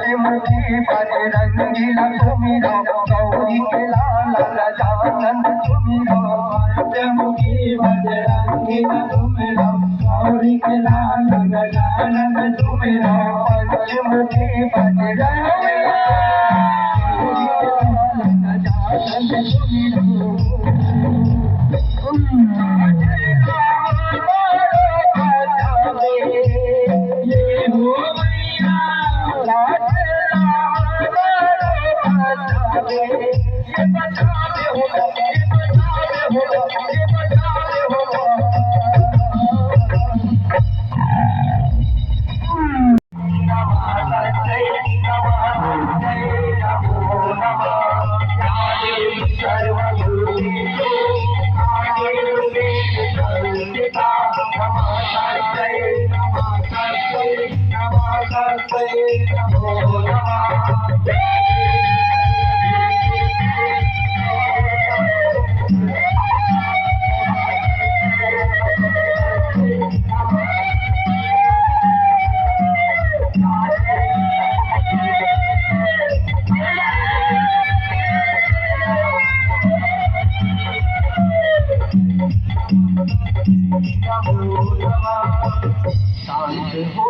पंचमुखी बजरंगीला सुमिरो गौरी के लाल गजानन सुमिरो पंचमुखी बजरंगीला सुमिरो गौरी के लाल गजानन सुमिरो पंचमुखी बजरंगीला गौरी के लाल गजानन सुमिरो शांत हो